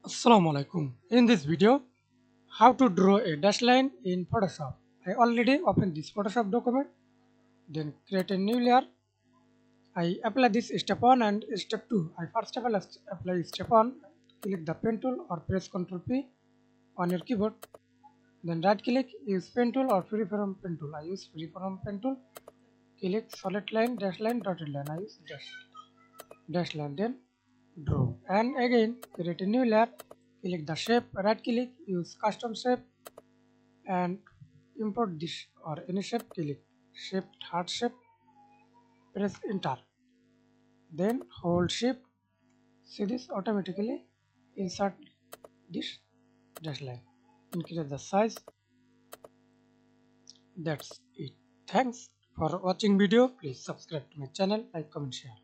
Assalamu alaikum. In this video, how to draw a dash line in Photoshop. I already opened this Photoshop document, then create a new layer. I apply this step 1 and step 2. I first of all apply step 1, click the pen tool or press Ctrl P on your keyboard. Then right click, use pen tool or freeform pen tool. I use freeform pen tool. Click solid line, dash line, dotted line. I use dash line. Then draw. And again, create a new layer. Click the shape, right click, use custom shape and import this or any shape. Click shift heart shape, press enter, then hold shift. See this automatically insert this dash line, increase the size. That's it. Thanks for watching video. Please subscribe to my channel, like, comment, share.